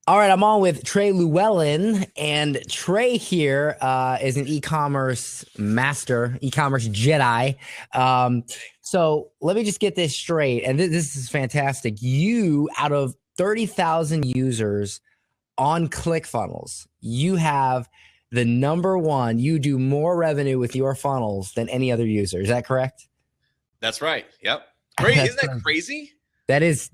All right, I'm on with Trey Llewellyn, and Trey here is an e-commerce master, e-commerce Jedi. Um, so let me just get this straight, and this is fantastic. You, out of 30,000 users on ClickFunnels, you have the number one. You do more revenue with your funnels than any other user. Is that correct? That's right. Yep. Great. Isn't that crazy? That is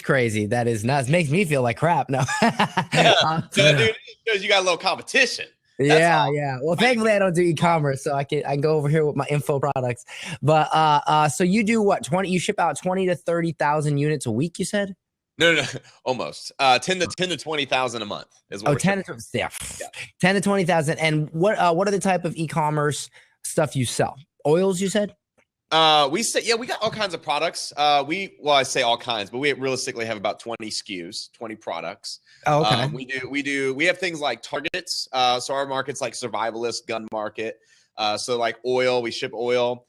crazy. That is nuts. Makes me feel like crap. No. Yeah. Dude, because you got a little competition. Yeah. Well, thankfully I don't do e-commerce, so I can go over here with my info products. But so you do what? 20? You ship out 20 to 30,000 units a week, you said? No, almost. 10 to 20,000 a month is what. Oh, 10 to 10 to 20,000. And what are the type of e-commerce stuff you sell? Oils, you said? We got all kinds of products. I say all kinds, but we realistically have about 20 SKUs, 20 products. Oh, okay. We have things like targets. So our market's like survivalist gun market. So like oil, we ship oil.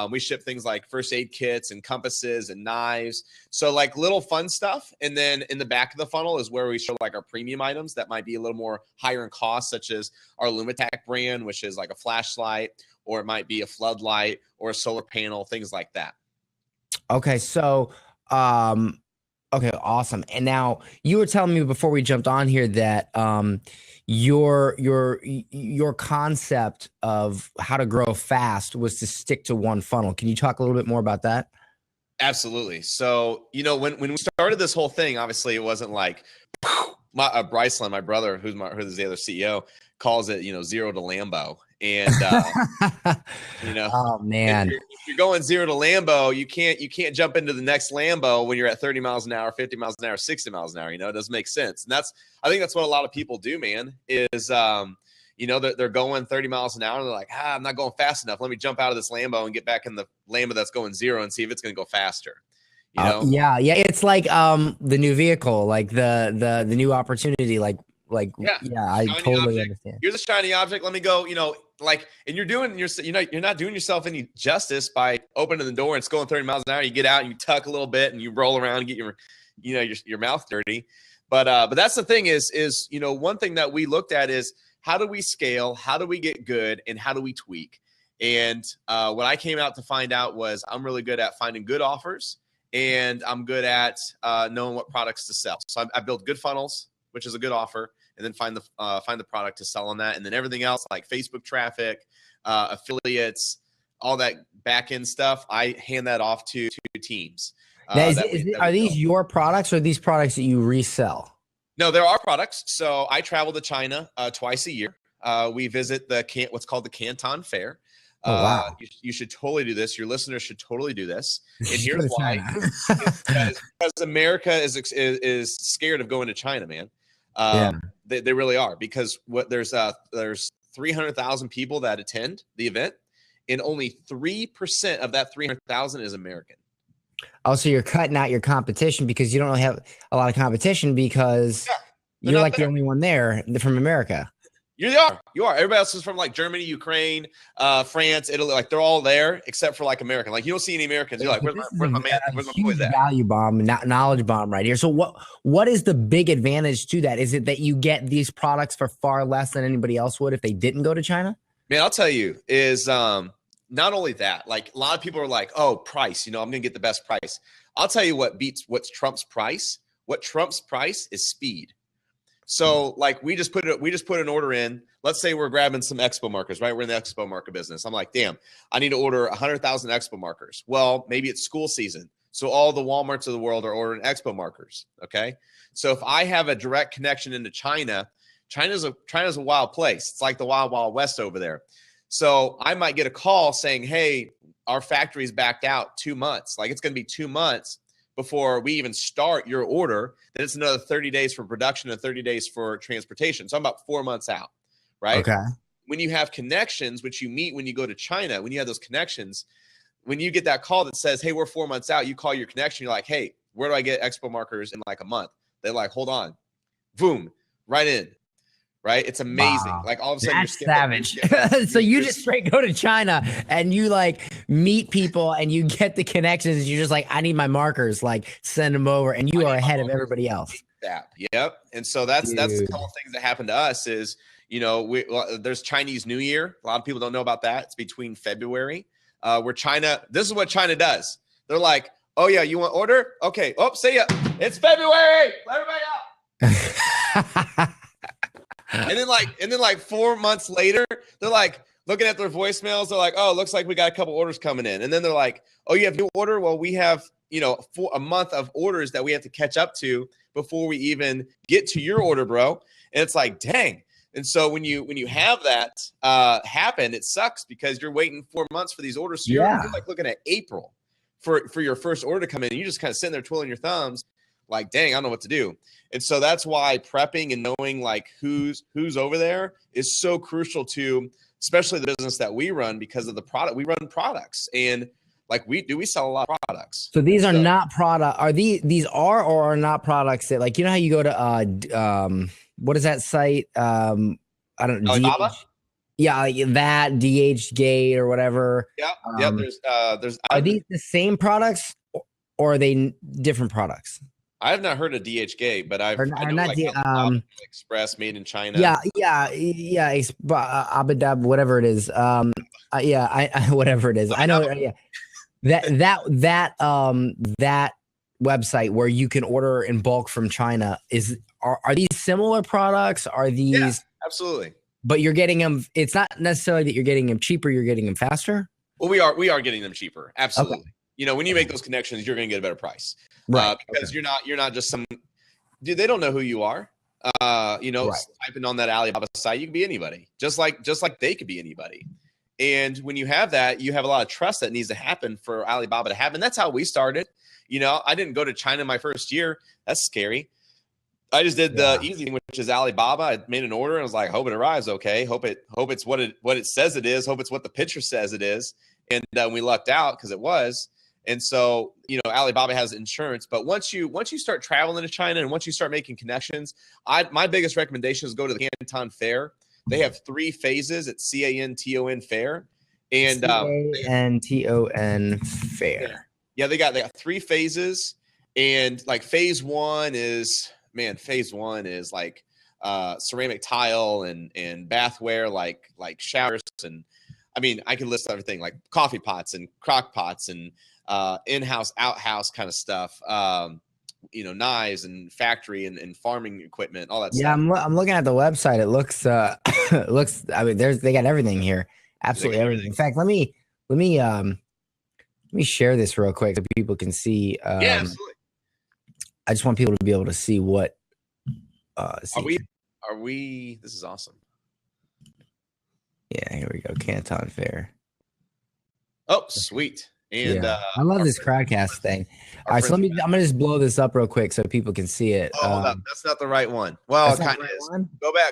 We ship things like first aid kits and compasses and knives. So like little fun stuff. And then in the back of the funnel is where we show like our premium items that might be a little more higher in cost, such as our Lumitac brand, which is like a flashlight, or it might be a floodlight or a solar panel, things like that. Okay. So, okay, awesome. And now you were telling me before we jumped on here that, your concept of how to grow fast was to stick to one funnel. Can you talk a little bit more about that? Absolutely. So, when we started this whole thing, obviously it wasn't like Bryceland, my brother, who's the other CEO, calls it, zero to Lambo. And oh man, if you're going zero to Lambo, you can't jump into the next Lambo when you're at 30 miles an hour, 50 miles an hour, 60 miles an hour. It doesn't make sense. And I think that's what a lot of people do, man, is they're going 30 miles an hour and they're like, I'm not going fast enough. Let me jump out of this Lambo and get back in the Lambo that's going zero and see if it's going to go faster. Yeah. It's like the new vehicle, like the new opportunity, I totally understand. Here's a shiny object. Let me go, and you're not doing yourself any justice by opening the door and it's going 30 miles an hour. You get out and you tuck a little bit and you roll around and get your mouth dirty. But that's the thing is, one thing that we looked at is how do we scale? How do we get good? And how do we tweak? And what I came out to find out was I'm really good at finding good offers and I'm good at knowing what products to sell. So I build good funnels, which is a good offer, and then find the product to sell on that. And then everything else like Facebook traffic, affiliates, all that back end stuff, I hand that off to teams. Are these your products or these products that you resell? No, there are products. So I travel to China twice a year. We visit what's called the Canton Fair. Oh, wow. You should totally do this. Your listeners should totally do this. And here's why: because America is scared of going to China, man. They really are, because there's 300,000 people that attend the event, and only 3% of that 300,000 is American. Oh, so you're cutting out your competition because you don't really have a lot of competition because you're like the only one there from America. You are. Everybody else is from like Germany, Ukraine, France, Italy. Like they're all there except for like American. Like you don't see any Americans. You're like, where's my man? Where's my boys at? Value bomb, knowledge bomb right here. So what is the big advantage to that? Is it that you get these products for far less than anybody else would if they didn't go to China? Man, I'll tell you is not only that. Like a lot of people are like, oh, price. I'm going to get the best price. I'll tell you what's Trump's price. What Trump's price is speed. So like we just put an order in. Let's say we're grabbing some expo markers, right? We're in the expo marker business. I'm like, damn, I need to order 100,000 expo markers. Well, maybe it's school season. So all the Walmarts of the world are ordering expo markers. Okay. So if I have a direct connection into China's a wild place. It's like the wild, wild west over there. So I might get a call saying, hey, our factory's backed out 2 months. Like it's going to be 2 months before we even start your order. Then it's another 30 days for production and 30 days for transportation. So I'm about 4 months out, right? Okay. When you have connections, which you meet when you go to China, when you have those connections, when you get that call that says, hey, we're 4 months out, you call your connection, you're like, hey, where do I get expo markers in like a month? They're like, hold on. Boom, right in. Right? It's amazing. Wow. Like all of a sudden, that's savage. So you just straight go to China and you like meet people and you get the connections. And you're just like, I need my markers, like send them over, and you are ahead of everybody else. app. Yep. And so that's a Dude. couple of things that happened to us is, there's Chinese New Year. A lot of people don't know about that. It's between February. Where China, this is what China does. They're like, oh yeah, you want order? Okay. Oh, see ya. It's February. Let everybody out. and then like 4 months later, they're like looking at their voicemails. They're like, oh, looks like we got a couple orders coming in. And then they're like, oh, you have a new order? Well, we have, for a month of orders that we have to catch up to before we even get to your order, bro. And it's like, dang. And so when you have that happen, it sucks because you're waiting 4 months for these orders. So you're like looking at April for your first order to come in. And you're just kind of sitting there twiddling your thumbs like, dang, I don't know what to do. And so that's why prepping and knowing like who's over there is so crucial to, especially the business that we run, because of the product. We run products, and like we sell a lot of products. So these are not product. Are these are or are not products that, like, how you go to what is that site? I don't know. Alibaba? Yeah, like that DH Gate or whatever. Yeah. There's. Are these the same products or are they different products? I have not heard of DHgate, but I know not like Express made in China. Yeah. Abu Dhabi, whatever it is. I whatever it is. I know. Yeah, that website where you can order in bulk from China are these similar products? Are these? Yeah, absolutely. But you're getting them. It's not necessarily that you're getting them cheaper. You're getting them faster. Well, we are getting them cheaper. Absolutely. Okay. When you make those connections, you're going to get a better price. Right. Because you're not just some dude. They don't know who you are. Right. Typing on that Alibaba site, you can be anybody, just like they could be anybody. And when you have that, you have a lot of trust that needs to happen for Alibaba to happen. That's how we started. I didn't go to China my first year. That's scary. I just did the easy thing, which is Alibaba. I made an order and I was like, hope it arrives okay. Hope it's what it says it is. Hope it's what the picture says it is. And we lucked out because it was. And so, Alibaba has insurance, but once you start traveling to China and once you start making connections, my biggest recommendation is go to the Canton Fair. They have 3 phases at CANTON Fair, and CANTON Fair. Yeah, they got 3 phases, and like phase 1 is like ceramic tile and bathware, like showers, and I mean I can list everything like coffee pots and crock pots and in-house, outhouse kind of stuff, knives and factory and farming equipment, all that stuff. Yeah, I'm looking at the website. It looks, I mean, they got everything here. Absolutely everything. In fact, let me share this real quick so people can see. Yeah, absolutely. I just want people to be able to see what. See. Are we? This is awesome. Yeah, here we go. Canton Fair. Oh, sweet. And I love this crowdcast thing. All right, so I'm gonna just blow this up real quick so people can see it. Oh, hold up. That's not the right one. Well, it kind of is.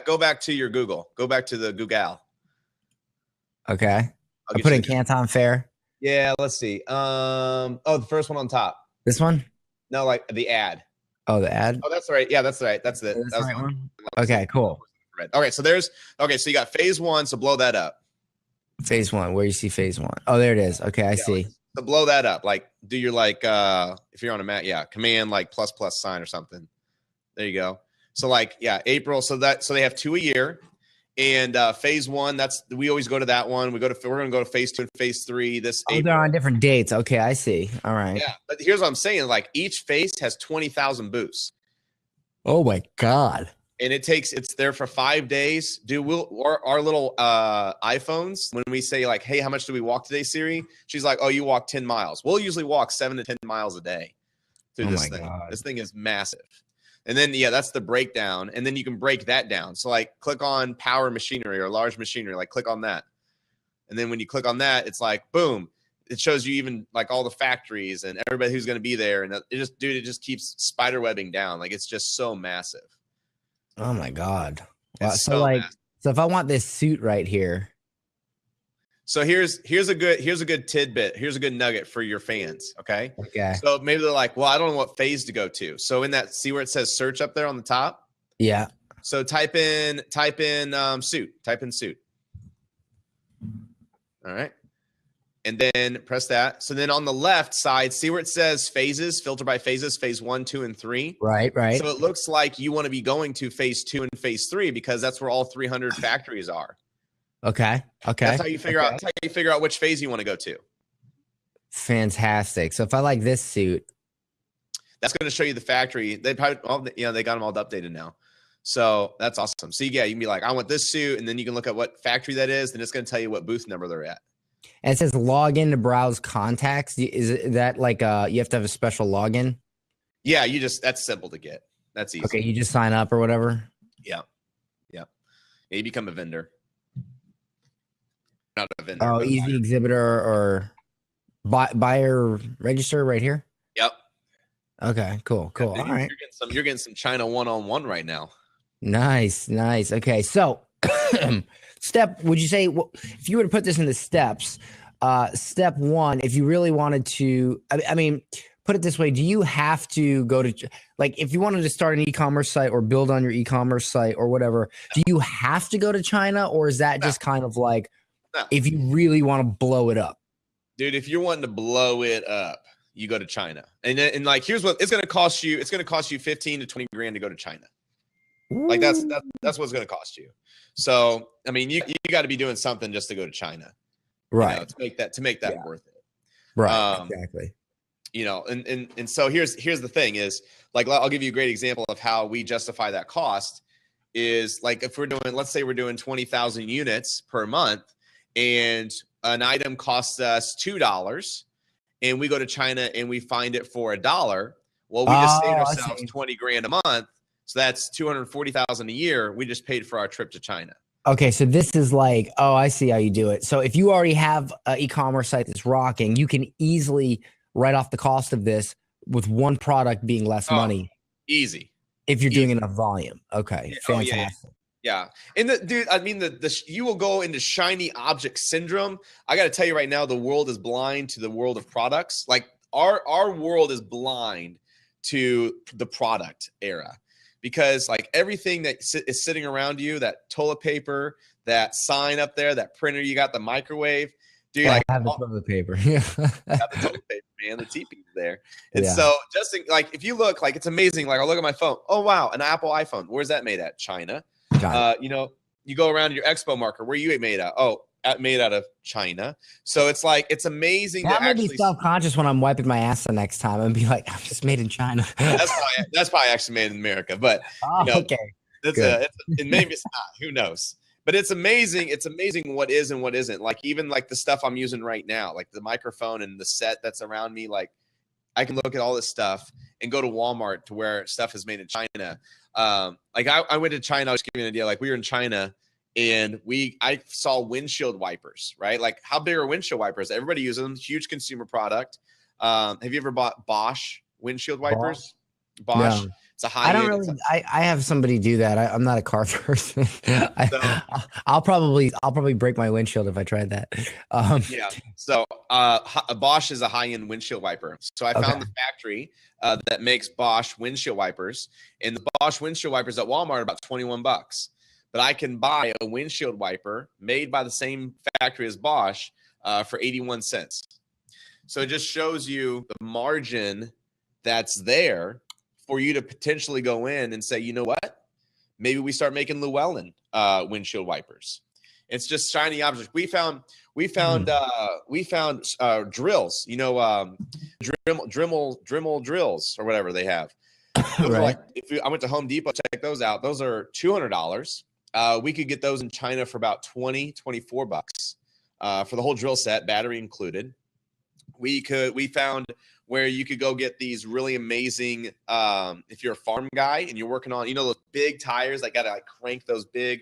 Go back to your Google. Go back to the Google. Okay. I put in Canton Fair. Yeah, let's see. The first one on top. This one? No, like the ad. Oh, the ad? Oh, that's right. Yeah, that's right. That's it. That's the right one. Okay, cool. Okay, so so you got phase 1, so blow that up. Phase 1, where you see phase 1. Oh, there it is. Okay, I see. So blow that up. Like do your if you're on a Mac, command like + sign or something. There you go. So April. So they have 2 a year. And phase 1, we always go to that one. We're going to go to phase 2 and phase 3 this April. They're on different dates. Okay, I see. All right. Yeah, but here's what I'm saying. Like each phase has 20,000 booths. Oh my God. And it's there for 5 days. Our little iPhones, when we say like, hey, how much do we walk today, Siri? She's like, oh, you walk 10 miles. We'll usually walk 7 to 10 miles a day through this thing. God. This thing is massive. And then, that's the breakdown. And then you can break that down. So like click on power machinery or large machinery, like click on that. And then when you click on that, it's like, boom, it shows you even like all the factories and everybody who's going to be there. And it just keeps spider webbing down. Like it's just so massive. Oh my God. Wow. So if I want this suit right here. So here's a good tidbit. Here's a good nugget for your fans. Okay. So maybe they're like, well, I don't know what phase to go to. So in that, see where it says search up there on the top? Yeah. So type in suit. Type in suit. All right. and then press that. So then on the left side, see where it says phases, filter by phases, phase 1, 2, and 3. Right. So it looks like you want to be going to phase 2 and phase 3 because that's where all 300 factories are. Okay. That's how you figure out. That's how you figure out which phase you want to go to. Fantastic. So if I like this suit, that's going to show you the factory. They probably, they got them all updated now. So that's awesome. So yeah, you can be like, I want this suit, and then you can look at what factory that is, and it's going to tell you what booth number they're at. And it says log in to browse contacts. Is that like you have to have a special login? Yeah, that's simple to get. That's easy. Okay, you just sign up or whatever. Yeah. You become a vendor. Not a vendor. Oh, easy buyer. Exhibitor or buyer register right here. Yep. Okay, cool. Yeah, all right. You're getting some China one-on-one right now. Nice. Okay, so would you say if you were to put this into steps, step 1, if you really wanted to, I mean, put it this way, do you have to go to, like, if you wanted to start an e-commerce site or build on your e-commerce site or whatever, do you have to go to China, or is that just kind of like, if you really want to blow it up? Dude, if you're wanting to blow it up, you go to China. And like, here's what it's going to cost you. It's going to cost you 15 to 20 grand to go to China. Ooh. Like that's what it's going to cost you. So, I mean, you got to be doing something just to go to China. Right. To make that worth it. Right. Exactly. And so here's the thing is, like, I'll give you a great example of how we justify that cost is, like, if let's say we're doing 20,000 units per month, and an item costs us $2, and we go to China and we find it for $1. Well, we just saved ourselves 20 grand a month. So that's 240,000 a year. We just paid for our trip to China. Okay, so this is like, I see how you do it. So if you already have an e-commerce site that's rocking, you can easily write off the cost of this with one product being less money. Easy. If you're doing enough volume. Okay, fantastic. Yeah. And dude, I mean, you will go into shiny object syndrome. I got to tell you right now, the world is blind to the world of products. Like our world is blind to the product era, because like everything that is sitting around you, that toilet paper, that sign up there, that printer, you got the microwave, dude. I have the toilet paper. Yeah. Got the toilet paper, man. The teepee's there. And so just like, if you look, like, it's amazing. Like, I look at my phone. Oh, wow. An Apple iPhone. Where's that made at? China. You go around your expo marker. Where are you made out? Oh, made out of China. So it's like, it's amazing. I'm gonna be self-conscious when I'm wiping my ass the next time and be like, I'm just made in China. that's probably actually made in America. But okay. And maybe it's not. Who knows? But it's amazing. It's amazing what is and what isn't. Like, even like the stuff I'm using right now, like the microphone and the set that's around me. Like, I can look at all this stuff and go to Walmart to where stuff is made in China. Like I went to China. I was giving you an idea. Like, we were in China and I saw windshield wipers, right? Like, how big are windshield wipers? Everybody uses them. Huge consumer product. Have you ever bought Bosch windshield wipers? Bosch. No. It's a high. I don't really. I have somebody do that. I'm not a car person. I'll probably break my windshield if I tried that. Yeah. So Bosch is a high-end windshield wiper. So I found the factory that makes Bosch windshield wipers, and the Bosch windshield wipers at Walmart are about $21. But I can buy a windshield wiper made by the same factory as Bosch for 81 cents. So it just shows you the margin that's there for you to potentially go in and say, you know what? Maybe we start making Llewellyn windshield wipers. It's just shiny objects. We found drills, Dremel drills or whatever they have. Right. I went to Home Depot, check those out. Those are $200. We could get those in China for about $24 for the whole drill set, battery included. We found where you could go get these really amazing, if you're a farm guy and you're working on, those big tires, that got to like crank those big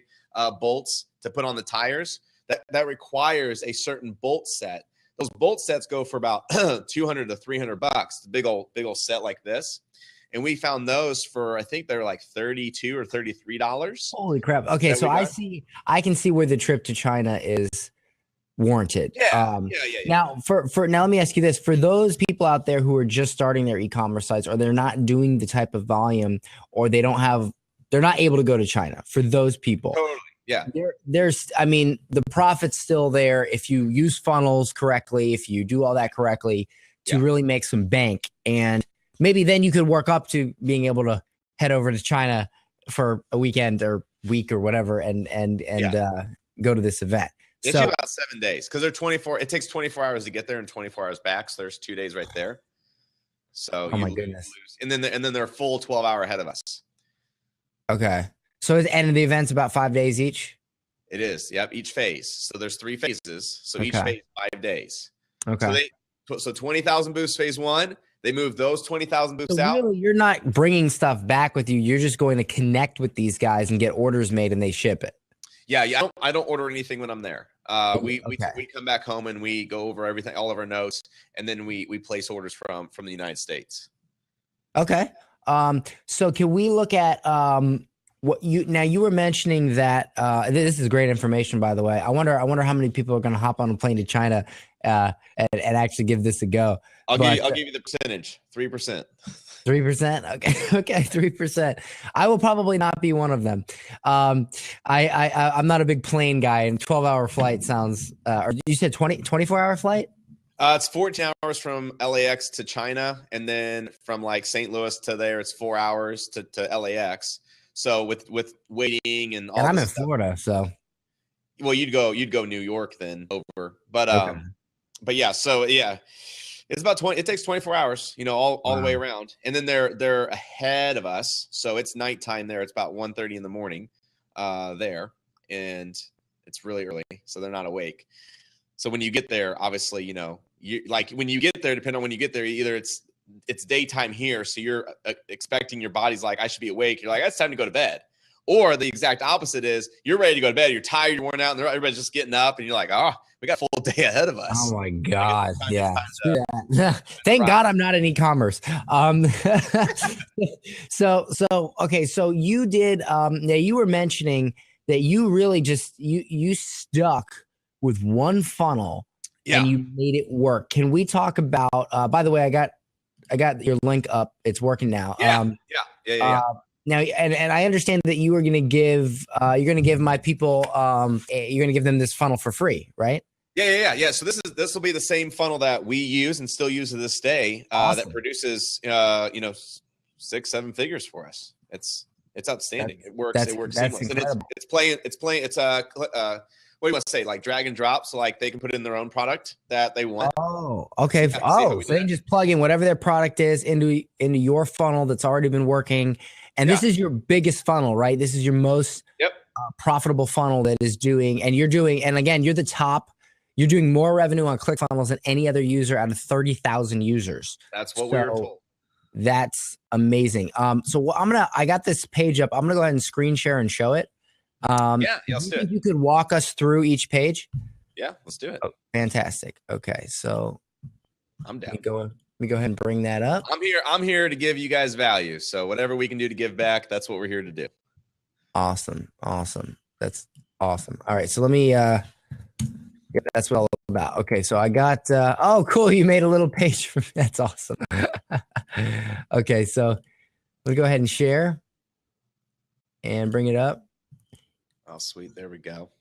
bolts to put on the tires. That requires a certain bolt set. Those bolt sets go for about $200 to $300. The big old set like this. And we found those for, I think they're like $32 or $33. Holy crap. Okay. So I can see where the trip to China is warranted. Yeah. Now now let me ask you this, for those people out there who are just starting their e-commerce sites, or they're not doing the type of volume, or they're not able to go to China, for those people, Yeah. there's, I mean, the profit's still there if you use funnels correctly, if you do all that correctly to Yeah. really make some bank. And maybe then you could work up to being able to head over to China for a weekend or week or whatever and go to this event. It's So about 7 days because they're 24. It takes 24 hours to get there and 24 hours back. So there's 2 days right there. So oh you my lose, goodness. and then they're full 12-hour ahead of us. Okay. So and the event's about 5 days each. It is. Yep. Each phase. So there's 3 phases. So each Okay. phase 5 days. Okay. So 20,000 booths phase 1. They move those 20,000 booths So out. really, you're not bringing stuff back with you. You're just going to connect with these guys and get orders made and they ship it. Yeah. I don't order anything when I'm there. We come back home and we go over everything, all of our notes, and then we place orders from the United States. Okay. So can we look at what you were mentioning that this is great information, by the way. I wonder how many people are going to hop on a plane to China and actually give this a go. I'll give you the percentage, 3%. 3%. Okay. 3%. I will probably not be one of them. I'm not a big plane guy, and 12-hour flight sounds. Or you said 24-hour flight? It's 14 hours from LAX to China, and then from like St. Louis to there, it's 4 hours to LAX. So with waiting and all. And I'm in Florida, so. Well, you'd go New York then over, but Okay. but yeah, so yeah, it's about 20. It takes 24 hours, all the way around, and then they're ahead of us, so it's nighttime there. It's about 1:30 in the morning, there, and it's really early, so they're not awake. So when you get there, obviously, you like when you get there, depending on when you get there, either it's daytime here, so you're expecting your body's like, I should be awake. You're like, it's time to go to bed. Or the exact opposite is you're ready to go to bed. You're tired, you're worn out, and everybody's just getting up, and you're like, oh, we got a full day ahead of us. Oh my God. Yeah. Thank God I'm not in e-commerce. So okay. So you did, now you were mentioning that you really just, you stuck with one funnel and you made it work. Can we talk about, by the way, I got your link up. It's working now. Yeah. Now, and I understand that you are going to give, you're going to give my people, you're going to give them this funnel for free, right? Yeah. So this will be the same funnel that we use and still use to this day. Awesome. That produces, 6-7 figures for us. It's outstanding. It works seamless. And it's playing. What do you want to say? Like drag and drop, so like they can put in their own product that they want. Oh, okay. So they can just plug in whatever their product is into your funnel that's already been working. And this is your biggest funnel, right? This is your most profitable funnel that is doing, and again, you're the top. You're doing more revenue on ClickFunnels than any other user out of 30,000 users. That's what we were told. That's amazing. So I got this page up. I'm gonna go ahead and screen share and show it. Let's do it. You could walk us through each page. Yeah, let's do it. Oh, fantastic. Okay, so I'm down. Let me go ahead and bring that up. I'm here to give you guys value. So whatever we can do to give back, that's what we're here to do. Awesome. That's awesome. All right, so let me. That's what all about. Okay, so I got. Oh, cool! You made a little page for me. That's awesome. Okay, so let me go ahead and share and bring it up. Oh, sweet. There we go.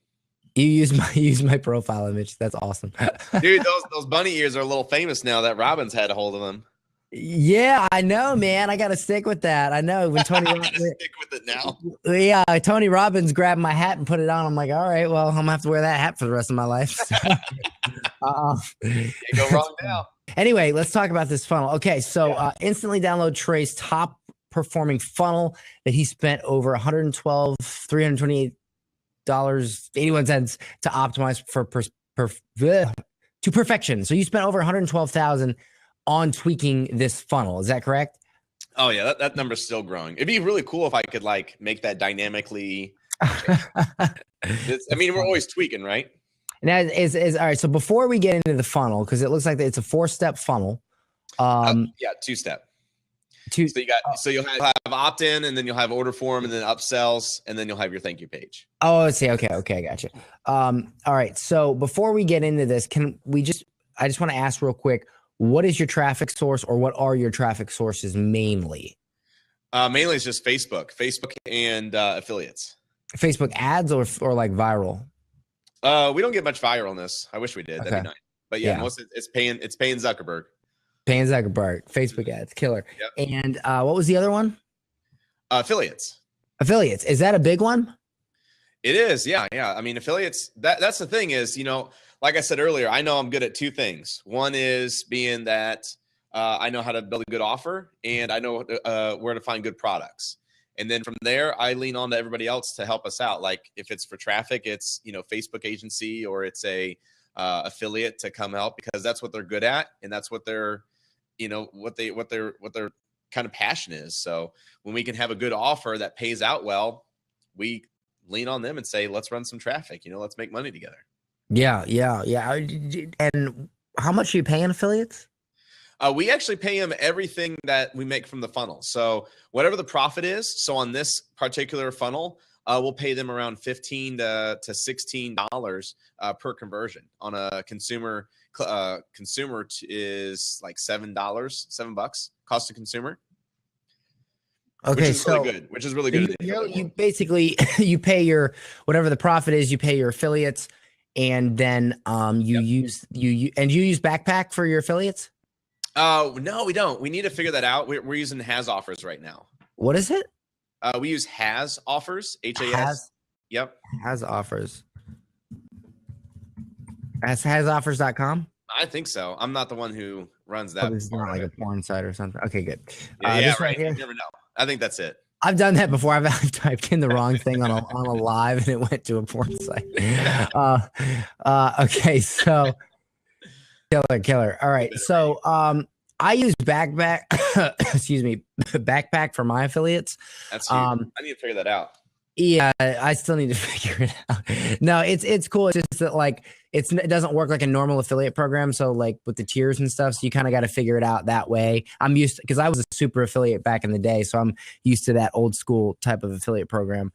You use my profile image. That's awesome. Dude, those bunny ears are a little famous now that Robbins had a hold of them. Yeah, I know, man. I got to stick with that. I know when Tony stick with it now. Yeah, Tony Robbins grabbed my hat and put it on. I'm like, all right, well, I'm gonna have to wear that hat for the rest of my life. You go wrong now. Anyway, let's talk about this funnel. Okay, so instantly download Trey's top performing funnel that he spent over $328.81 to optimize to perfection. So you spent over $112,000 on tweaking this funnel. Is that correct? Oh yeah, that number's still growing. It'd be really cool if I could like make that dynamically. We're always tweaking, right? Now is all right. So before we get into the funnel, because it looks like it's a 4-step funnel. 2-step. So you'll have opt-in, and then you'll have order form, and then upsells, and then you'll have your thank you page. Oh, let's see. Okay, gotcha. All right. So before we get into this, I just want to ask real quick, what is your traffic source, or what are your traffic sources mainly? Mainly it's just Facebook and affiliates. Facebook ads or like viral? We don't get much viralness. I wish we did. That'd Okay. be nice. But yeah, Yeah. most it's paying Zuckerberg. Paying Zuckerberg, Facebook ads, killer. Yep. And what was the other one? Affiliates. Affiliates. Is that a big one? It is. Yeah. Yeah. I mean, affiliates, that's the thing is, like I said earlier, I know I'm good at two things. One is being that I know how to build a good offer and I know where to find good products. And then from there, I lean on to everybody else to help us out. Like if it's for traffic, it's, Facebook agency or it's a affiliate to come help because that's what they're good at. And that's what they're, what their kind of passion is. So when we can have a good offer that pays out well, we lean on them and say, let's run some traffic, let's make money together. Yeah. And how much are you paying affiliates? We actually pay them everything that we make from the funnel. So whatever the profit is. So on this particular funnel, we'll pay them around $15 to $16 per conversion. On a consumer is like $7 cost to consumer. Okay, which is really good. Which is really good. You basically you pay your whatever the profit is. You pay your affiliates, and then you use Backpack for your affiliates. No, we don't. We need to figure that out. We're using Has offers right now. What is it? We use Has offers. HAS. Yep. Has offers. Hasoffers.com. I think so. I'm not the one who runs that. It's not like a porn site or something. Okay, good. Yeah, right here. You never know. I think that's it. I've done that before. I've typed in the wrong thing on a live and it went to a porn site. Okay, so killer. All right, so I use Backpack. Excuse me, Backpack for my affiliates. That's huge. I need to figure that out. Yeah, I still need to figure it out. No, it's cool. It's just that like it doesn't work like a normal affiliate program. So like with the tiers and stuff, so you kind of got to figure it out that way. I'm used to because I was a super affiliate back in the day, so I'm used to that old school type of affiliate program.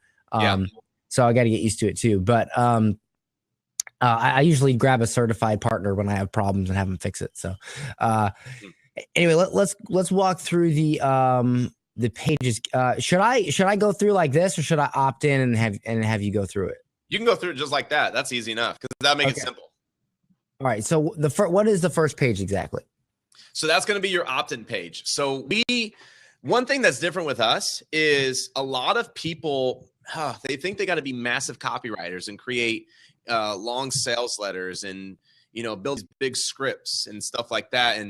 So I got to get used to it too. But I usually grab a certified partner when I have problems and have them fix it. So anyway, let's walk through the pages. Should I go through like this or should I opt in and have you go through it? You can go through it just like that. That's easy enough because that makes it simple. All right. So what is the first page exactly? So that's going to be your opt-in page. So one thing that's different with us is a lot of people, they think they got to be massive copywriters and create long sales letters and, build big scripts and stuff like that.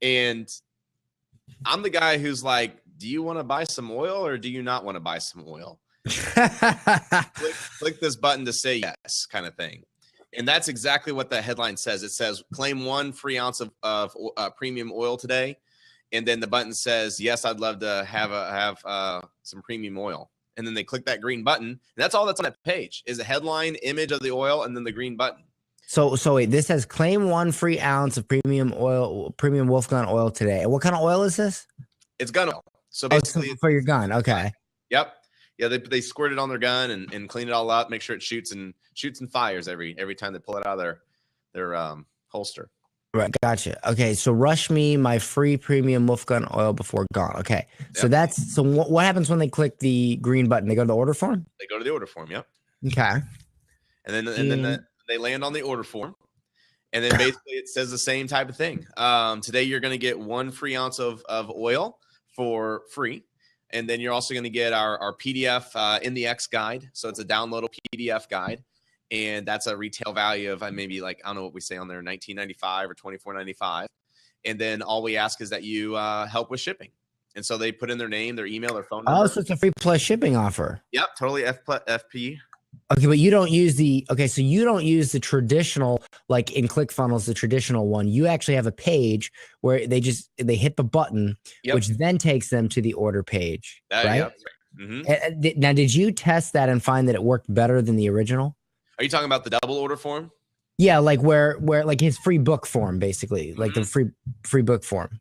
And I'm the guy who's like, do you want to buy some oil or do you not want to buy some oil? click this button to say yes kind of thing. And that's exactly what the headline says. It says claim 1 free ounce of premium oil today. And then the button says, yes, I'd love to have some premium oil. And then they click that green button. And that's all that's on that page is a headline, image of the oil, and then the green button. So wait, this says claim 1 free ounce of premium Wolf gun oil today. And what kind of oil is this? It's gun oil. So basically for your gun. Okay. Yep. Yeah, they squirt it on their gun and clean it all up, make sure it shoots and fires every time they pull it out of their holster. Right, gotcha. Okay, so rush me my free premium wolf gun oil before gone. Okay, so what happens when they click the green button? They go to the order form. They go to the order form. Yep. Okay. And then they land on the order form, and then basically it says the same type of thing. Today you're going to get 1 free ounce of oil for free. And then you're also going to get our PDF in the X guide. So it's a downloadable PDF guide. And that's a retail value of maybe like, I don't know what we say on there, $19.95 or $24.95. And then all we ask is that you help with shipping. And so they put in their name, their email, their phone number. Oh, so it's a free plus shipping offer. Yep, totally FP. Okay, but you don't use so you don't use the traditional, like in ClickFunnels, the traditional one. You actually have a page where they hit the button, which then takes them to the order page, right? Yep. Mm-hmm. Now, did you test that and find that it worked better than the original? Are you talking about the double order form? Yeah, like where like his free book form, basically, like the free book form.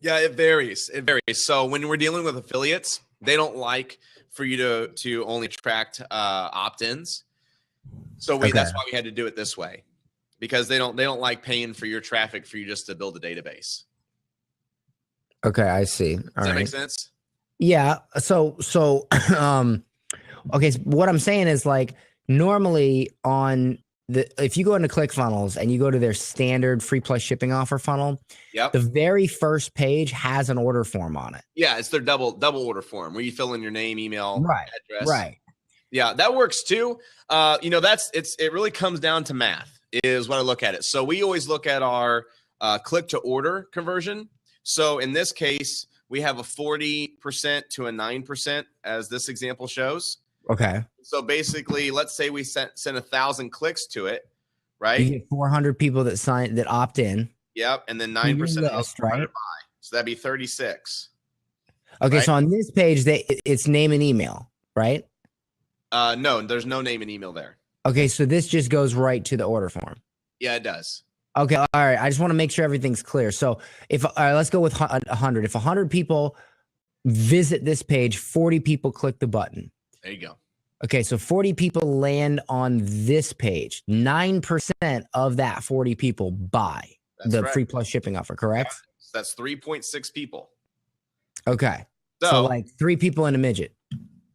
Yeah, it varies. So when we're dealing with affiliates, they don't like for you to only attract opt-ins. So that's why we had to do it this way, because they don't like paying for your traffic for you just to build a database. Okay, I see. Does that make sense? Yeah. So Okay, so what I'm saying is like normally on if you go into ClickFunnels and you go to their standard free plus shipping offer funnel, Yep. the very first page has an order form on it. Yeah, it's their double order form where you fill in your name, email, Right. address. Right. Yeah, that works too. You know, it really comes down to math is what I look at it. So we always look at our click to order conversion. So in this case, we have a 40% to a 9%, as this example shows. Okay. So basically, let's say we sent 1,000 clicks to it, right? You get 400 people that opt in. Yep, and then 9% of those right? buy. So that'd be 36. Okay, right? so on this page, it's name and email, right? No, there's no name and email there. Okay, so this just goes right to the order form. Yeah, it does. Okay, all right. I just want to make sure everything's clear. So if let's go with 100. If 100 people visit this page, 40 people click the button. There you go. Okay, so 40 people land on this page. 9% of that 40 people buy the free plus shipping offer, correct? That's 3.6 people. Okay. So like 3 people in a midget.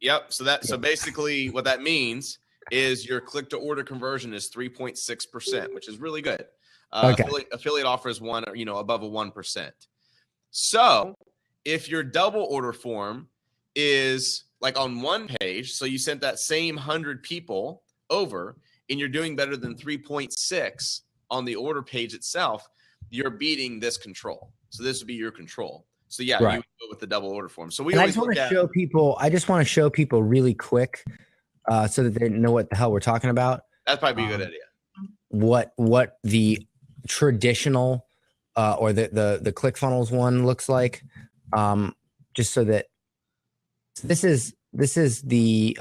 Yep. So basically what that means is your click to order conversion is 3.6%, which is really good. Okay. Affiliate offers above a 1%. So if your double order form is like on one page, so you sent that same 100 people over and you're doing better than 3.6 on the order page itself, you're beating this control. So this would be your control. So yeah, right. You would go with the double order form. So I just want to show people. I just want to show people really quick, so that they know what the hell we're talking about. That'd probably be a good idea. What the traditional or the ClickFunnels one looks like, just so that this is the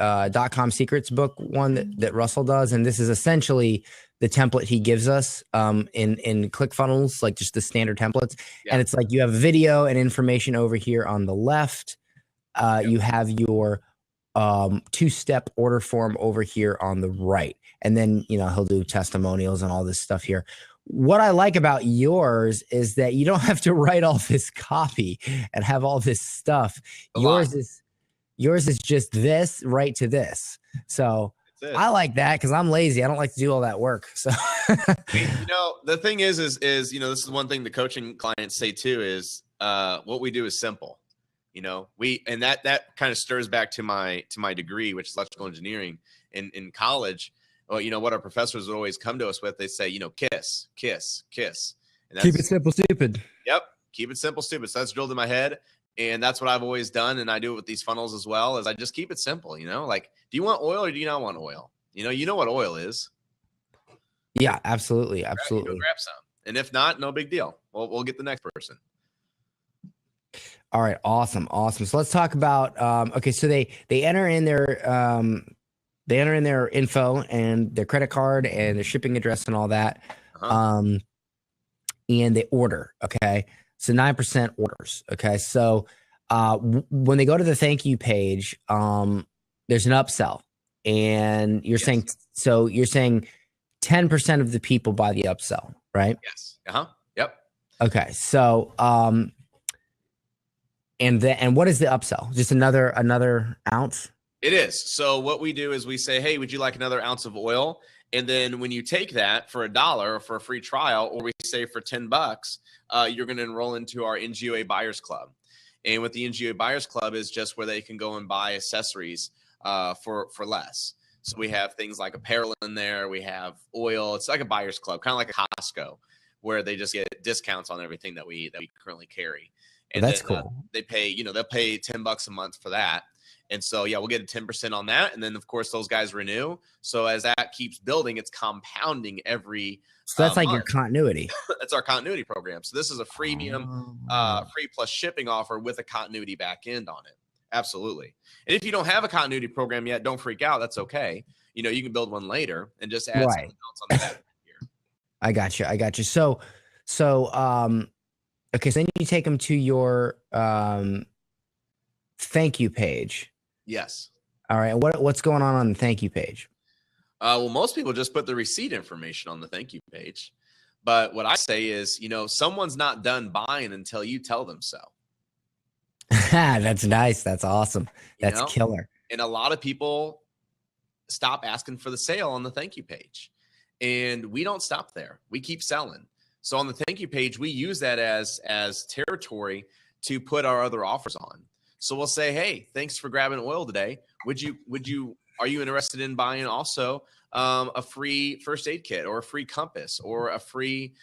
.com secrets book one that Russell does, and this is essentially the template he gives us in ClickFunnels, like just the standard templates. Yeah. And it's like you have video and information over here on the left. You have your 2-step order form over here on the right. And then, he'll do testimonials and all this stuff here. What I like about yours is that you don't have to write all this copy and have all this stuff. Yours is just this right to this. So I like that because I'm lazy. I don't like to do all that work. So, the thing is this is one thing the coaching clients say too, is what we do is simple. And that kind of stirs back to my degree, which is electrical engineering in college. Well, what our professors would always come to us with, they say, kiss, kiss, kiss. And keep it simple, stupid. Yep. Keep it simple, stupid. So that's drilled in my head. And that's what I've always done. And I do it with these funnels as well, is I just keep it simple, like, do you want oil or do you not want oil? You know what oil is. Yeah, absolutely. Absolutely. Go grab some. And if not, no big deal. We'll get the next person. All right. Awesome. So let's talk about, okay. So they enter in their info and their credit card and their shipping address and all that. And they order. Okay. So 9% orders. Okay. So when they go to the thank you page, there's an upsell, and you're saying 10% of the people buy the upsell, right? Yes. Yep. Okay. So, and what is the upsell? Just another ounce? It is. So what we do is we say, hey, would you like another ounce of oil? And then when you take that for $1 or for a free trial, or we say for $10, you're going to enroll into our NGOA Buyers Club. And what the NGOA Buyers Club is just where they can go and buy accessories for less. So we have things like apparel in there. We have oil. It's like a buyers club, kind of like a Costco, where they just get discounts on everything that we currently carry. And that's cool. They pay, they'll pay $10 a month for that. And so, yeah, we'll get a 10% on that. And then, of course, those guys renew. So as that keeps building, it's compounding every So that's like month. Your continuity. That's our continuity program. So this is a freemium, free plus shipping offer with a continuity back end on it. Absolutely. And if you don't have a continuity program yet, don't freak out. That's okay. You can build one later and just add something else on the back here. I got you. So, okay. So then you take them to your thank you page. Yes. All right. What's going on the thank you page? Well, most people just put the receipt information on the thank you page. But what I say is, someone's not done buying until you tell them so. That's nice. That's awesome. That's killer. And a lot of people stop asking for the sale on the thank you page. And we don't stop there. We keep selling. So on the thank you page, we use that as territory to put our other offers on. So we'll say, hey, thanks for grabbing oil today. Are you interested in buying also a free first aid kit or a free compass or a free,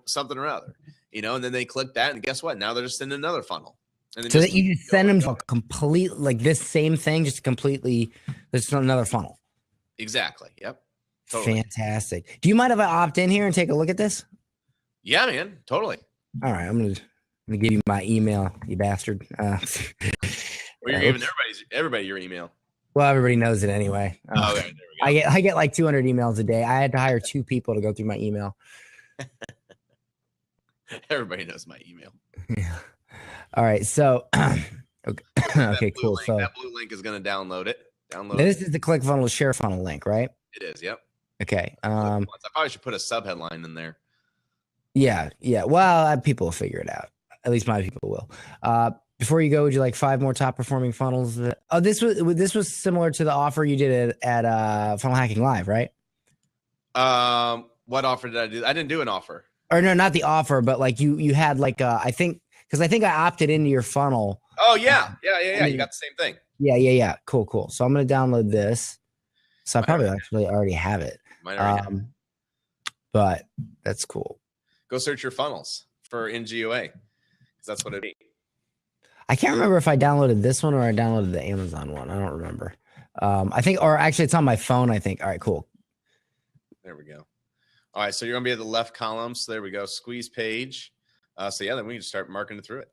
something or other, and then they click that, and guess what? Now they're just in another funnel. And then so that you just send them to a complete, like this same thing, just completely, there's another funnel. Exactly. Yep. Totally. Fantastic. Do you mind if I opt in here and take a look at this? Yeah, man. Totally. All right. I'm gonna give you my email, you bastard. Well, you're giving everybody your email. Well, everybody knows it anyway. Okay, there we go. I get like 200 emails a day. I had to hire 2 people to go through my email. Everybody knows my email. Yeah. All right. So, okay, cool. So that blue link is going to download it. This is the ClickFunnels share funnel link, right? It is. Yep. Okay. I probably should put a subheadline in there. Yeah. Well, people will figure it out. At least my people will. Before you go, would you like 5 more top performing funnels? This was similar to the offer you did at Funnel Hacking Live, right? What offer did I do? I didn't do an offer. Or no, not the offer, but like you had like I think I opted into your funnel. Oh yeah. You got the same thing. Yeah. Cool. So I'm gonna download this. So I probably actually already have it. But that's cool. Go search your funnels for NGOA because that's what it is. I can't remember if I downloaded this one or I downloaded the Amazon one. I don't remember. I think, or actually it's on my phone, I think. All right, cool. There we go. All right, so you're gonna be at the left column. So there we go. Squeeze page. So yeah, then we can start marking it through it.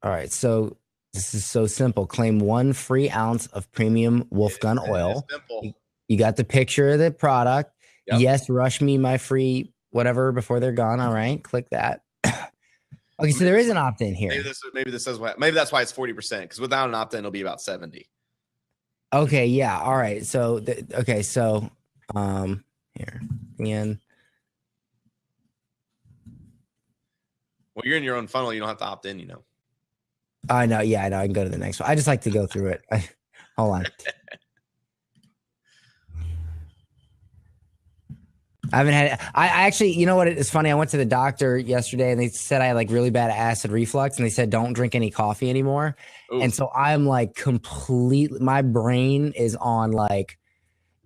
All right, so this is so simple. Claim 1 free ounce of premium wolf gun oil. Simple. You got the picture of the product. Yep. Yes, rush me my free whatever before they're gone. All right, click that. Okay, so there is an opt-in here. Maybe that's why it's 40%, because without an opt-in, it'll be about 70. Okay, yeah. All right. So here again. Well, you're in your own funnel. You don't have to opt in, I know. Yeah, I know. I can go to the next one. I just like to go through it. Hold on. I actually, you know what? It's funny. I went to the doctor yesterday and they said I had like really bad acid reflux and they said, don't drink any coffee anymore. Ooh. And so I'm like my brain is on like,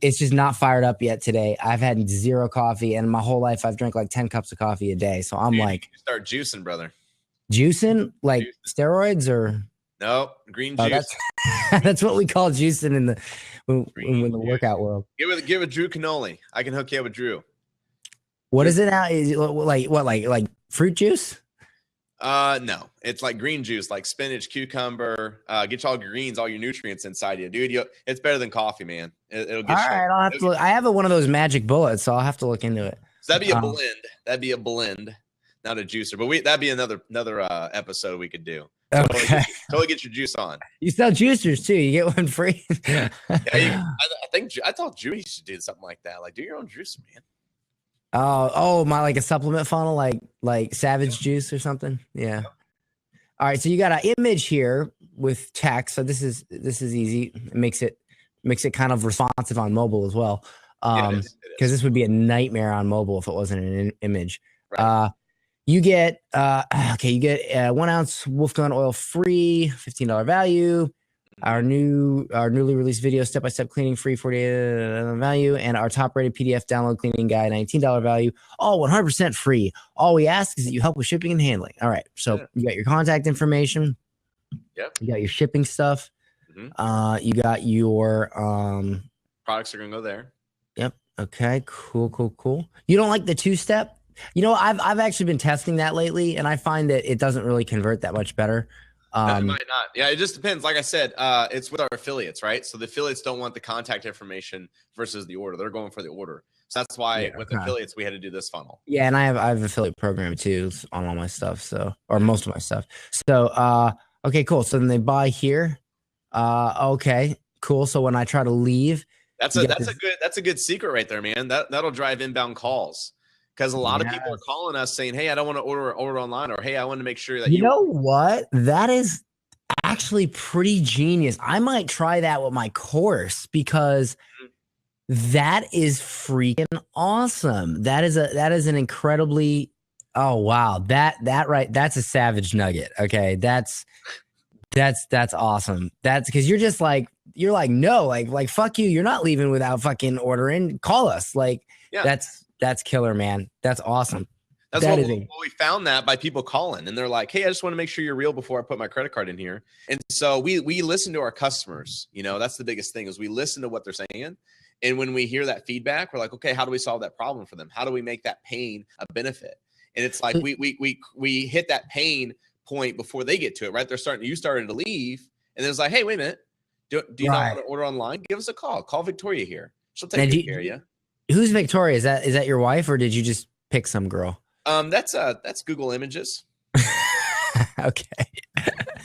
it's just not fired up yet today. I've had 0 coffee and my whole life I've drank like 10 cups of coffee a day. So I'm like, you start juicing, brother. Juicing? Like steroids or? No, green juice. That's what we call juicing in the workout world. Get with Drew Cannoli. I can hook you up with Drew. What is it now? Is it like fruit juice? No, it's like green juice, like spinach, cucumber. Get you all greens, all your nutrients inside you, dude. It's better than coffee, man. It'll get all right. I'll have to look. I have one of those magic bullets, so I'll have to look into it. So that'd be a blend. That'd be a blend, not a juicer. But that'd be another episode we could do. Okay. Totally get your juice on. You sell juicers too. You get one free. Yeah, I thought Drew used to do something like that. Like, do your own juicer, man. Oh, my, like a supplement funnel, like Savage Juice or something. Yeah. All right. So you got an image here with text. So this is easy. It makes it kind of responsive on mobile as well. Because this would be a nightmare on mobile if it wasn't an image. Right. You get 1 ounce wolf gun oil free, $15 value. Our newly released video, step-by-step cleaning free, $48 value, and our top-rated PDF download cleaning guide, $19 value, all 100% free. All we ask is that you help with shipping and handling. All right, so you got your contact information. Yep. You got your shipping stuff. Mm-hmm. You got your products are gonna go there. Yep. Okay. Cool. You don't like the 2-step? I've actually been testing that lately, and I find that it doesn't really convert that much better. It might not. Yeah, it just depends. Like I said, it's with our affiliates, right? So the affiliates don't want the contact information versus the order. They're going for the order. So that's why with affiliates, we had to do this funnel. Yeah, and I have affiliate program too on all my stuff. So, or most of my stuff. So, okay, cool. So then they buy here. Okay, cool. So when I try to leave, that's a good secret right there, man. That'll drive inbound calls. Because a lot of people are calling us saying, hey, I don't want to order online, or hey, I want to make sure that you know what? That is actually pretty genius. I might try that with my course because that is freaking awesome. That is an incredibly, oh wow. That right, that's a savage nugget. Okay. That's awesome. That's because you're like, no, like fuck you. You're not leaving without fucking ordering. Call us. Like Yeah. that's killer, man. That's awesome. That's what we found that by people calling and they're like, hey, I just want to make sure you're real before I put my credit card in here. And so we listen to our customers. You know, that's the biggest thing is we listen to what they're saying. And when we hear that feedback, we're like, okay, how do we solve that problem for them? How do we make that pain a benefit? And it's like we hit that pain point before they get to it, right? You started to leave. And then it's like, hey, wait a minute. Do you not want to order online? Give us a call. Call Victoria here. She'll take good care of you. Who's Victoria? Is that your wife or did you just pick some girl? That's Google Images. Okay.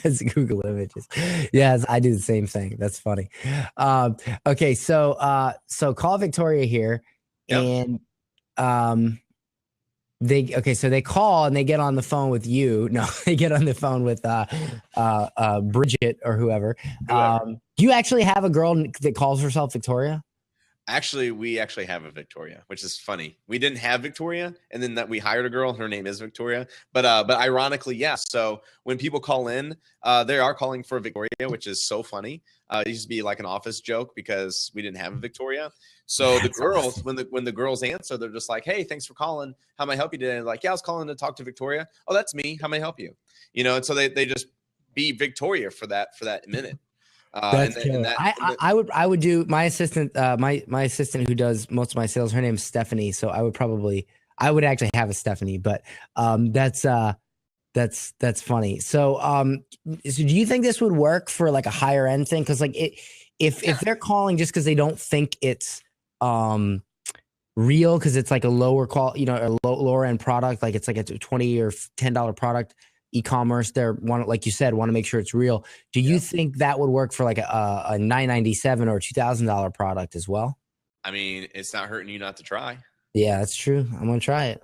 It's Google Images. Yes, I do the same thing. That's funny. Okay, so call Victoria here, and they call and they get on the phone with you. No, they get on the phone with Bridget or whoever. Do you actually have a girl that calls herself Victoria? Actually, we actually have a Victoria, which is funny. We didn't have Victoria, and then that we hired a girl. Her name is Victoria, but ironically, yes. So when people call in, they are calling for Victoria, which is so funny. It used to be like an office joke because we didn't have a Victoria. So the girls, awesome. when the girls answer, they're just like, "Hey, thanks for calling. How may I help you today?" And like, "Yeah, I was calling to talk to Victoria." "Oh, that's me. How may I help you?" You know, and so they just be Victoria for that minute. I would do my assistant, my assistant who does most of my sales. Her name's Stephanie. So I would actually have a Stephanie, but that's funny. So do you think this would work for like a higher end thing? Cause like if they're calling just cause they don't think it's real, cause it's like a lower quality, a lower end product, like it's like a $20 or $10 product. E-commerce, like you said, want to make sure it's real. Do you think that would work for like a $997 or $2,000 product as well? I mean, it's not hurting you not to try. Yeah, that's true. I'm gonna try it.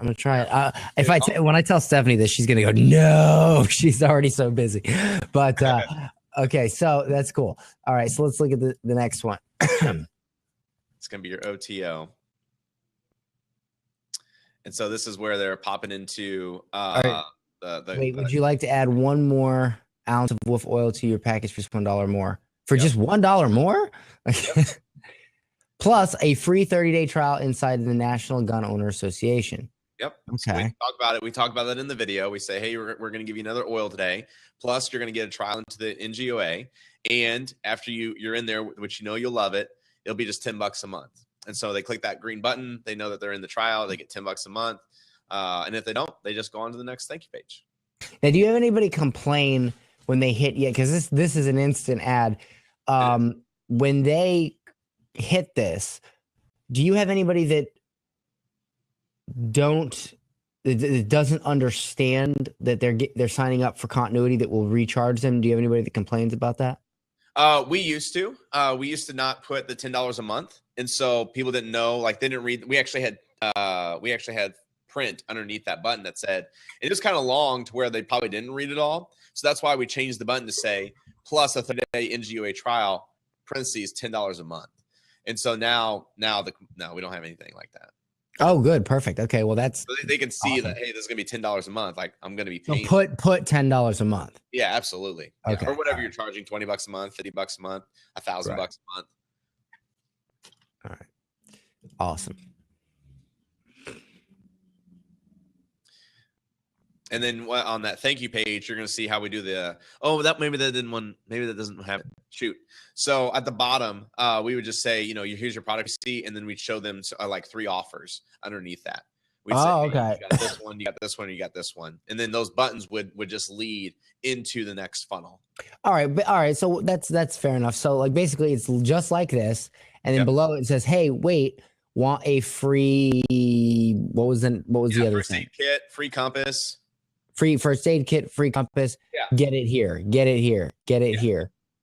When I tell Stephanie this, she's gonna go, no, she's already so busy. But okay, so that's cool. All right, so let's look at the next one. It's gonna be your OTO. And so this is where they're popping into wait, would you like to add 1 more ounce of wolf oil to your package for $1 more? For just $1 more? Yep. Plus a free 30-day trial inside the National Gun Owner Association. Yep. Okay. So we talk about it. We talk about that in the video. We say, hey, we're going to give you another oil today. Plus, you're going to get a trial into the NGOA. And after you're in there, which you'll love it, it'll be just $10 a month. And so they click that green button. They know that they're in the trial. They get $10 a month. And if they don't, they just go on to the next thank you page. Now, do you have anybody complain when they hit you? Because this is an instant ad. When they hit this, do you have anybody that doesn't understand that they're signing up for continuity that will recharge them? Do you have anybody that complains about that? We used to not put the $10 a month, and so people didn't know, like they didn't read. We actually had print underneath that button that said, it was kind of long to where they probably didn't read it all. So that's why we changed the button to say plus a 30-day NGOA trial, parentheses $10 a month. And so now we don't have anything like that. Oh, good. Perfect. Okay. Well, that's so they can see awesome. That, hey, this is going to be $10 a month. Like I'm going to be paying. So put $10 a month. Yeah, absolutely. Okay. Yeah. Or whatever you're charging, $20 a month, $50 a month, $1,000 a month. All right. Awesome. And then on that thank you page, you're going to see how we do the, maybe that doesn't have it. Shoot. So at the bottom, we would just say, here's your product receipt, and then we'd show them like 3 offers underneath that. We'd say, okay. You got this one, you got this one, you got this one. And then those buttons would just lead into the next funnel. All right. So that's fair enough. So like basically it's just like this. And then below it says, hey, wait, want a free, what was the other first thing? Aid kit, free compass. Free first aid kit, free compass. Yeah. Get it here.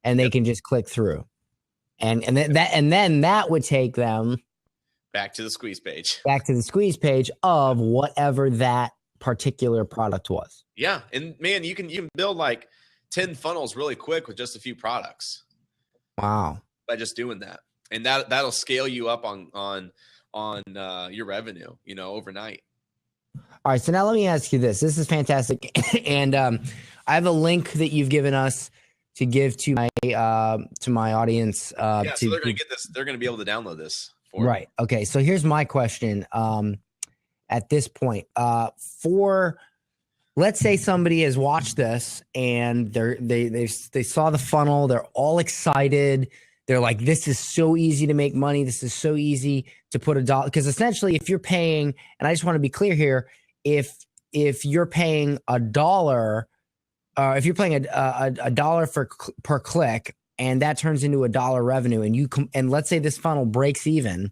And they can just click through. And then that would take them back to the squeeze page. Back to the squeeze page of whatever that particular product was. Yeah. And man, you can build like 10 funnels really quick with just a few products. Wow. By just doing that. And that'll scale you up on your revenue, overnight. All right. So now let me ask you this. This is fantastic. And I have a link that you've given us to give to my audience. So they're going to get this. They're going to be able to download this. Right. Okay. So here's my question. At this point, let's say somebody has watched this and they saw the funnel. They're all excited. They're like, this is so easy to make money. This is so easy to put $1. Because essentially, if you're paying, and I just want to be clear here, if you're paying $1, if you're paying a dollar per click, and that turns into $1 revenue, and let's say this funnel breaks even,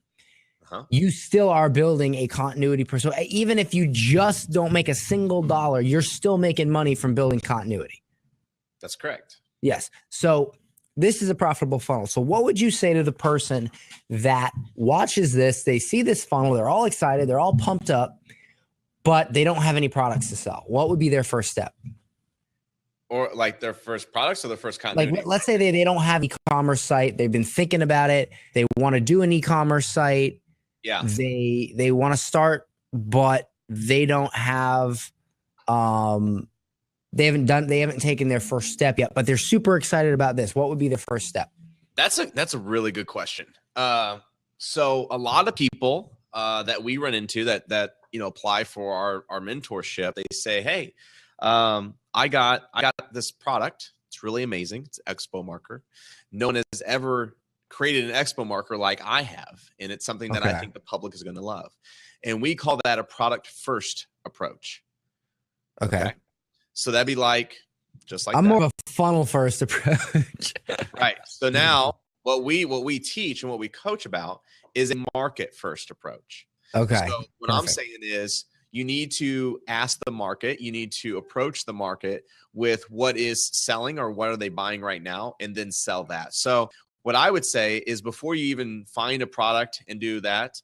you still are building a continuity person. So even if you just don't make a single dollar, you're still making money from building continuity. That's correct. Yes. So this is a profitable funnel. So what would you say to the person that watches this? They see this funnel, they're all excited, they're all pumped up, but they don't have any products to sell. What would be their first step? Or like their first products or their first continuity? Like, let's say they don't have an e-commerce site. They've been thinking about it. They want to do an e-commerce site. Yeah. They want to start, but they don't have, they haven't taken their first step yet, but they're super excited about this. What would be the first step? That's a really good question. So a lot of people that we run into that apply for our mentorship, they say, hey, I got this product. It's really amazing. It's an expo marker. No one has ever created an expo marker like I have, and it's something that I think the public is going to love. And we call that a product first approach. Okay. So that'd be like, just like I'm that. more of a funnel first approach. Right. So now what we teach and what we coach about is a market first approach. Okay. So what I'm saying is you need to ask the market, you need to approach the market with what is selling or what are they buying right now, and then sell that. So what I would say is before you even find a product and do that,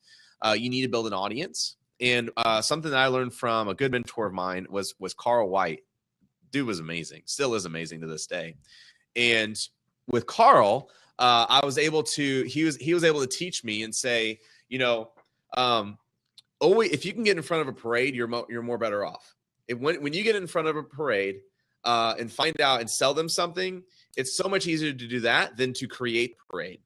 you need to build an audience. And something that I learned from a good mentor of mine was Carl White. Dude was amazing, still is amazing to this day. And with Carl, I was able to, he was able to teach me and say, always, if you can get in front of a parade, you're more better off. When you get in front of a parade and find out and sell them something, it's so much easier to do that than to create the parade.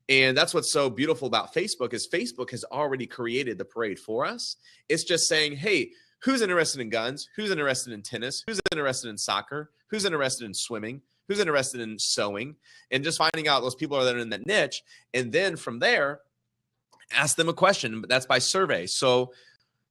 And that's what's so beautiful about Facebook is Facebook has already created the parade for us. It's just saying, hey, who's interested in guns? Who's interested in tennis? Who's interested in soccer? Who's interested in swimming? Who's interested in sewing? And just finding out those people that are in that niche. And then from there, ask them a question, but that's by survey. So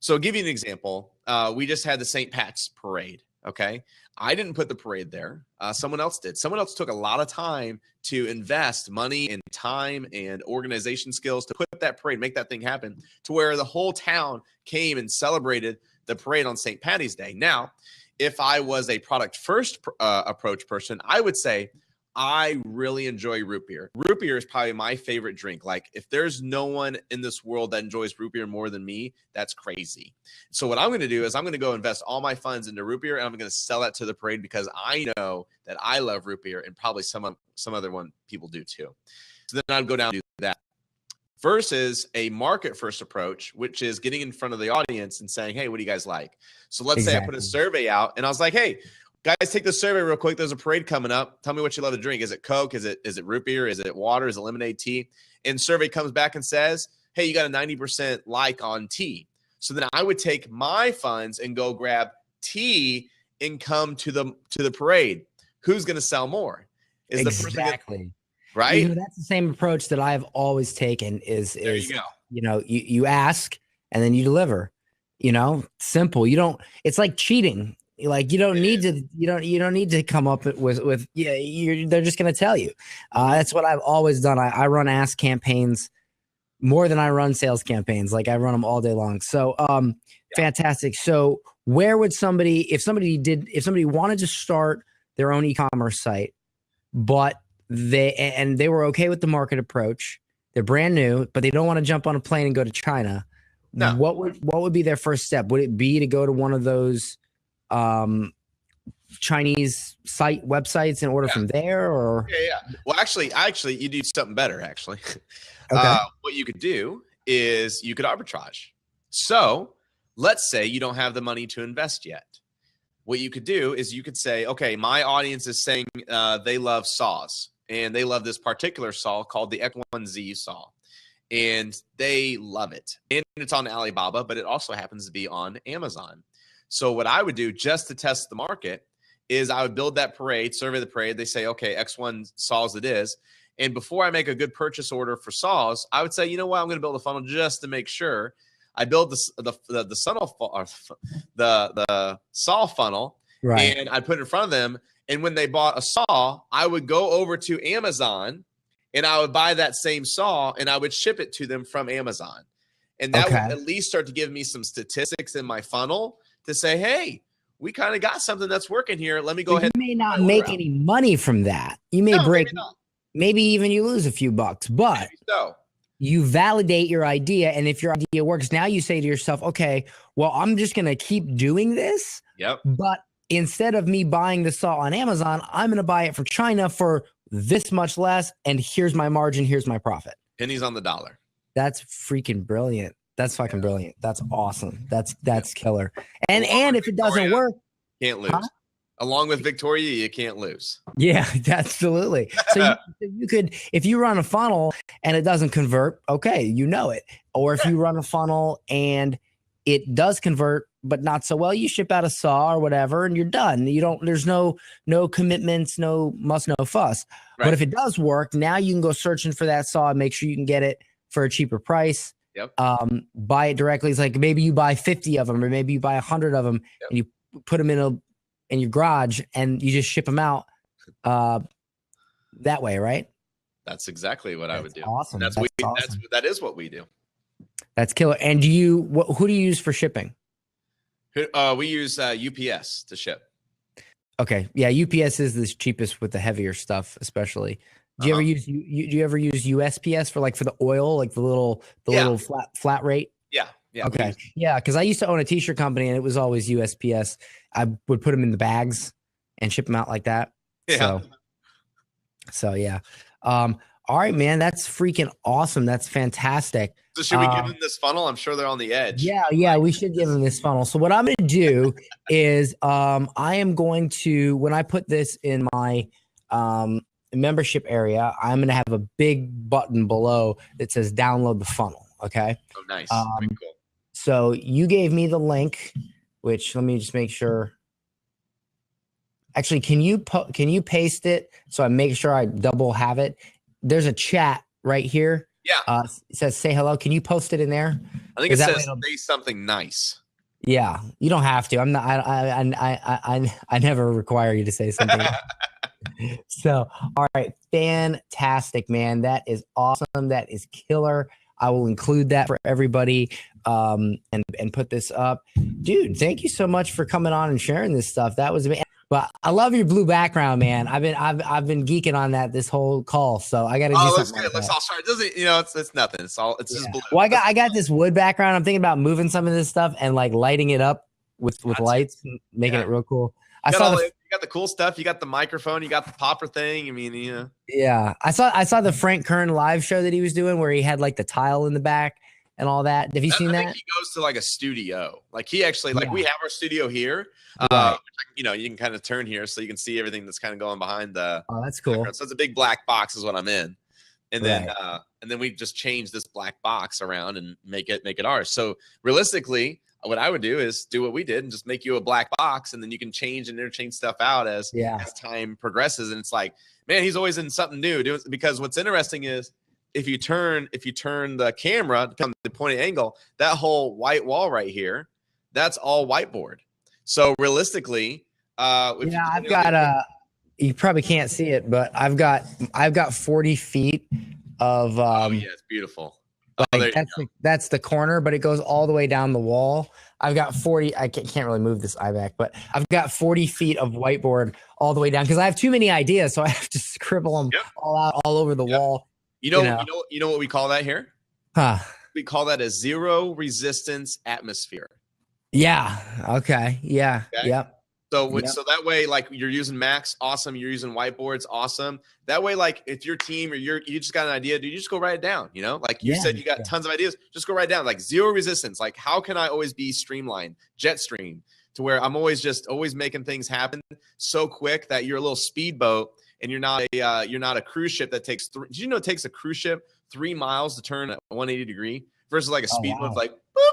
I'll give you an example. We just had the St. Pat's parade. Okay. I didn't put the parade there. Someone else did. Someone else took a lot of time to invest money and time and organization skills to put that parade, make that thing happen to where the whole town came and celebrated the parade on St. Patty's Day. Now, if I was a product first approach person, I would say, I really enjoy root beer. Root beer is probably my favorite drink. Like if there's no one in this world that enjoys root beer more than me, that's crazy. So what I'm going to do is I'm going to go invest all my funds into root beer and I'm going to sell that to the parade because I know that I love root beer and probably some other one people do too. So then I'd go down and do that versus a market first approach, which is getting in front of the audience and saying, hey, what do you guys like? So let's say I put a survey out and I was like, hey, guys, take this survey real quick. There's a parade coming up. Tell me what you love to drink. Is it Coke? Is it root beer? Is it water? Is it lemonade, tea? And survey comes back and says, hey, you got a 90% like on tea. So then I would take my funds and go grab tea and come to the parade. Who's going to sell more? Is exactly. The person right? That's the same approach that I've always taken there you go. You ask and then you deliver, simple. It's like cheating. Like you don't need to come up with they're just going to tell you. That's what I've always done. I run ask campaigns more than I run sales campaigns. Like I run them all day long. So fantastic. So where would if somebody wanted to start their own e-commerce site, but they were okay with the market approach, they're brand new, but they don't want to jump on a plane and go to China. No. What would be their first step? Would it be to go to one of those Chinese websites and order from there, or? Yeah. Well, actually, you do something better. Actually, Okay. What you could do is you could arbitrage. So let's say you don't have the money to invest yet. What you could do is you could say, okay, my audience is saying they love saws, and they love this particular saw called the X1Z saw, and they love it. And it's on Alibaba, but it also happens to be on Amazon. So what I would do just to test the market is I would build that parade, survey the parade. They say, okay, X1 saws it is. And before I make a good purchase order for saws, I would say, you know what, I'm going to build a funnel just to make sure. I build the saw funnel, Right. and I'd put it in front of them. And when they bought a saw, I would go over to Amazon and I would buy that same saw and I would ship it to them from Amazon. And that would at least start to give me some statistics in my funnel to say, hey, we kind of got something that's working here. Let me go ahead. You may not make any money from that. You may maybe even you lose a few bucks, but you validate your idea. And if your idea works, now you say to yourself, okay, well, I'm just going to keep doing this. Yep. But instead of me buying the saw on Amazon, I'm going to buy it from China for this much less. And here's my margin. Here's my profit. Pennies on the dollar. That's freaking brilliant. That's fucking brilliant. That's awesome. That's killer. And if it doesn't work, can't lose. Along with Victoria, you can't lose. Yeah, absolutely. So you could, if you run a funnel and it doesn't convert, okay, you know it. Or if you run a funnel and it does convert, but not so well, you ship out a saw or whatever, and you're done. There's no commitments, no muss, no fuss. Right. But if it does work, now you can go searching for that saw and make sure you can get it for a cheaper price. Yep. Buy it directly. It's like maybe you buy 50 of them, or maybe you buy 100 of them, and you put them in your garage and you just ship them out that way, right? That's exactly what I would do. Awesome. That is what we do. That's killer. And who do you use for shipping? We use UPS to ship. Okay. Yeah, UPS is the cheapest with the heavier stuff, especially. Do you ever use USPS for the oil, like the little flat rate? Yeah. Yeah. Okay. Yeah, because I used to own a t-shirt company and it was always USPS. I would put them in the bags and ship them out like that. Yeah. So yeah. All right, man. That's freaking awesome. That's fantastic. So should we give them this funnel? I'm sure they're on the edge. Yeah, we should give them this funnel. So what I'm going to do is I am going to, when I put this in my membership area, I'm going to have a big button below that says download the funnel. Okay. Oh, nice. Very cool. So you gave me the link, which let me just make sure. Actually, can you paste it so I make sure I double have it? There's a chat right here. Yeah. It says say hello. Can you post it in there? I think it says say something nice. Yeah, you don't have to. I'm not. I never require you to say something. So, all right, fantastic, man. That is awesome. That is killer. I will include that for everybody and put this up. Dude, thank you so much for coming on and sharing this stuff. That was amazing. But I love your blue background, man. I've been geeking on that this whole call, so I got to do something. Let's all start. It doesn't, it's nothing. It's just blue. Well, I got this wood background. I'm thinking about moving some of this stuff and lighting it up with lights, making it real cool. You got the cool stuff. You got the microphone. You got the popper thing. I mean, Yeah, I saw the Frank Kern live show that he was doing where he had the tile in the back and all that. Have you seen that? I think he goes to a studio. He actually we have our studio here. Right. You can kind of turn here so you can see everything that's kind of going behind the. Oh, that's cool. So it's a big black box is what I'm in, and then we just change this black box around and make it ours. So realistically, what I would do is do what we did and just make you a black box, and then you can change and interchange stuff out as time progresses. And it's like, man, he's always in something new. Because what's interesting is if you turn the camera depending on the point of angle, that whole white wall right here, that's all whiteboard. So realistically, I've got you probably can't see it, but I've got 40 feet of it's beautiful. That's the corner, but it goes all the way down the wall. I've got 40. I can't really move this eye back, but I've got 40 feet of whiteboard all the way down because I have too many ideas, so I have to scribble them all out all over the wall. You know what we call that here? Huh? We call that a zero resistance atmosphere. Yeah. Okay. Yeah. Okay? Yep. So, Yep. so that way, like you're using Macs, awesome. You're using whiteboards, awesome. That way, like if your team or you just got an idea, dude, you just go write it down. You know, like you said, you got tons of ideas. Just go write it down. Like zero resistance. Like how can I always be streamlined, jet stream, to where I'm always making things happen so quick that you're a little speedboat and you're not a cruise ship that takes did you know it takes a cruise ship 3 miles to turn a 180 degree versus like a speedboat like boop.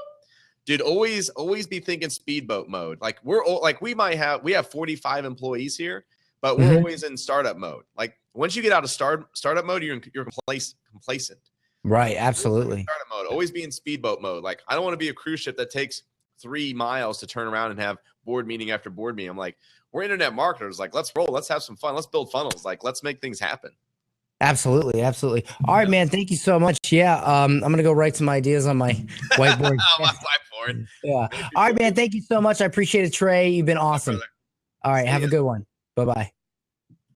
Dude, always be thinking speedboat mode. Like we have 45 employees here, but we're always in startup mode. Like once you get out of startup mode, you're complacent. Right, absolutely. Startup mode, always be in speedboat mode. Like I don't want to be a cruise ship that takes 3 miles to turn around and have board meeting after board meeting. I'm like, we're internet marketers. Like let's roll, let's have some fun, let's build funnels. Like let's make things happen. Absolutely. All right, man. Thank you so much. Yeah. I'm gonna go write some ideas on my whiteboard. My whiteboard. Yeah. All right, man. Thank you so much. I appreciate it, Trey. You've been awesome. All right. Have a good one. Bye-bye.